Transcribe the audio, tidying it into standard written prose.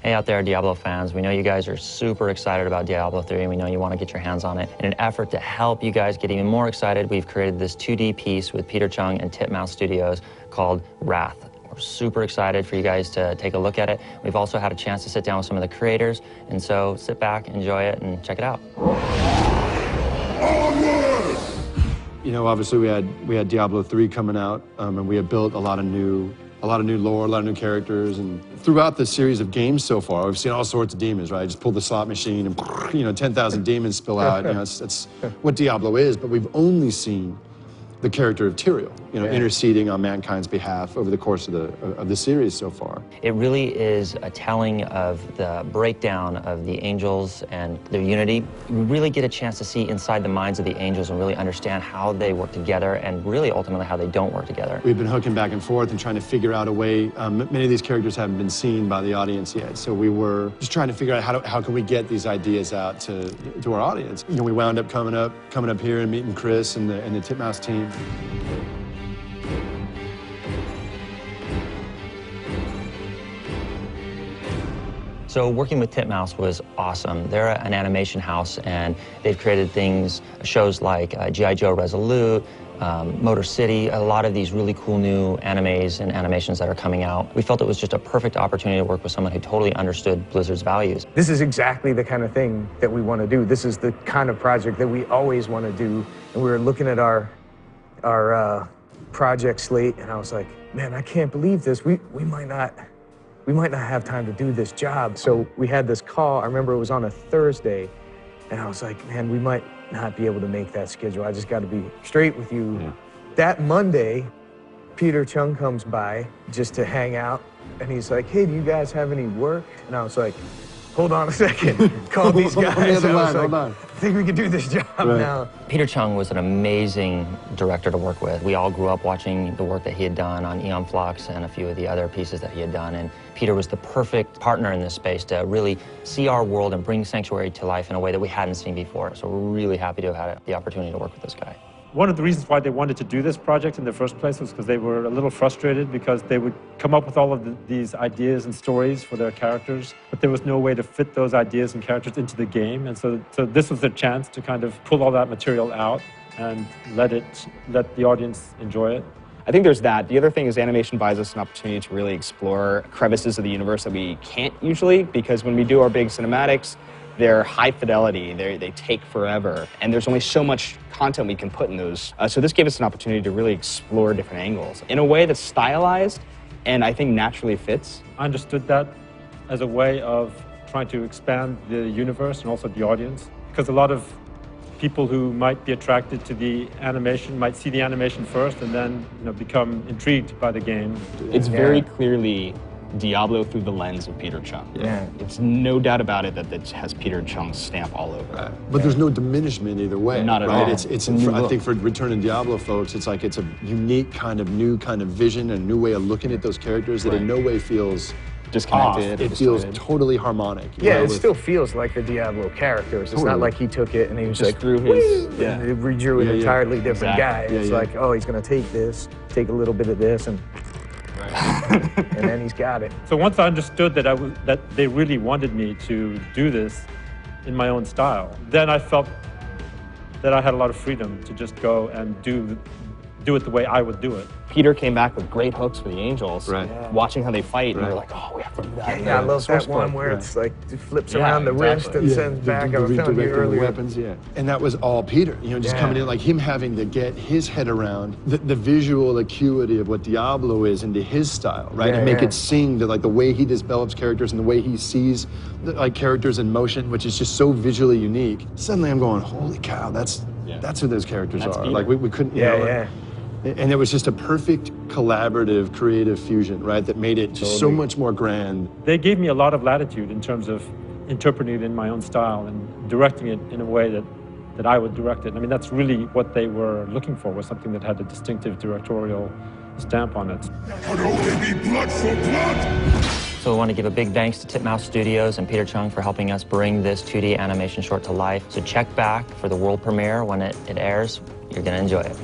Hey out there, Diablo fans. We know you guys are super excited about Diablo 3, and we know you want to get your hands on it. In an effort to help you guys get even more excited, we've created this 2D piece with Peter Chung and Titmouse Studios called Wrath. We're super excited for you guys to take a look at it. We've also had a chance to sit down with some of the creators, and so sit back, enjoy it, and check it out. You know, obviously we had Diablo 3 coming out, and we had built a lot of new lore, a lot of new characters, and throughout the series of games so far, we've seen all sorts of demons, right? Just pull the slot machine and, you know, 10,000 demons spill out. You know, it's what Diablo is, but we've only seen the character of Tyrael, you know, interceding on mankind's behalf over the course of the series so far. It really is a telling of the breakdown of the angels and their unity. We really get a chance to see inside the minds of the angels and really understand how they work together and really ultimately how they don't work together. We've been hooking back and forth and trying to figure out a way. Many of these characters haven't been seen by the audience yet, so we were just trying to figure out how can we get these ideas out to our audience. You know, we wound up coming up here and meeting Chris and the Titmouse team. So working with Titmouse was awesome. They're an animation house, and they've created shows like G.I. Joe Resolute, Motor City, a lot of these really cool new animes and animations that are coming out. We felt it was just a perfect opportunity to work with someone who totally understood Blizzard's values. This is exactly the kind of thing that we want to do. This is the kind of project that we always want to do. And we were looking at our project slate, and I was like, man, I can't believe this. We might not have time to do this job. So we had this call. I remember it was on a Thursday, and I was like, man, we might not be able to make that schedule. I just got to be straight with you. Yeah. That Monday, Peter Chung comes by just to hang out, and he's like, hey, do you guys have any work? And I was like, hold on a second. Call these guys. Hold on. I think we can do this job now. Peter Chung was an amazing director to work with. We all grew up watching the work that he had done on Aeon Flux and a few of the other pieces that he had done. And Peter was the perfect partner in this space to really see our world and bring Sanctuary to life in a way that we hadn't seen before. So we're really happy to have had the opportunity to work with this guy. One of the reasons why they wanted to do this project in the first place was because they were a little frustrated because they would come up with all of these ideas and stories for their characters, but there was no way to fit those ideas and characters into the game. And so this was their chance to kind of pull all that material out and let the audience enjoy it. I think there's that. The other thing is animation buys us an opportunity to really explore crevices of the universe that we can't usually, because when we do our big cinematics, they're high fidelity, they take forever, and there's only so much content we can put in those. So this gave us an opportunity to really explore different angles in a way that's stylized and I think naturally fits. I understood that as a way of trying to expand the universe and also the audience, because a lot of people who might be attracted to the animation might see the animation first and then become intrigued by the game. It's very clearly Diablo through the lens of Peter Chung. Yeah. It's no doubt about it that it has Peter Chung's stamp all over it. But there's no diminishment either way. Not at all. It's I think for Return to Diablo folks, it's like it's a unique new kind of vision and new way of looking at those characters that in no way feels disconnected. It feels totally harmonic. Yeah, it still feels like the Diablo characters. It's not like he took it and he was just like, through his, and redrew an entirely different guy. It's like, oh, he's gonna take a little bit of this, and and then he's got it. So once I understood that they really wanted me to do this in my own style, then I felt that I had a lot of freedom to just go and do it the way I would do it. Peter came back with great hooks for the angels. Right. Watching how they fight, and we're like, oh, we have to do that. Yeah, I love that one where it's like it flips around the wrist and sends back. I was telling you earlier. Weapons, and that was all Peter. You know, just coming in, like him having to get his head around the visual acuity of what Diablo is into his style, right? And make it sing to like the way he develops characters and the way he sees characters in motion, which is just so visually unique. Suddenly, I'm going, holy cow, that's who those characters are. Peter. Like we couldn't. And it was just a perfect collaborative, creative fusion, right? That made it just so much more grand. They gave me a lot of latitude in terms of interpreting it in my own style and directing it in a way that I would direct it. I mean, that's really what they were looking for, was something that had a distinctive directorial stamp on it. Could only be blood for blood! So we want to give a big thanks to Titmouse Studios and Peter Chung for helping us bring this 2D animation short to life. So check back for the world premiere when it airs. You're going to enjoy it.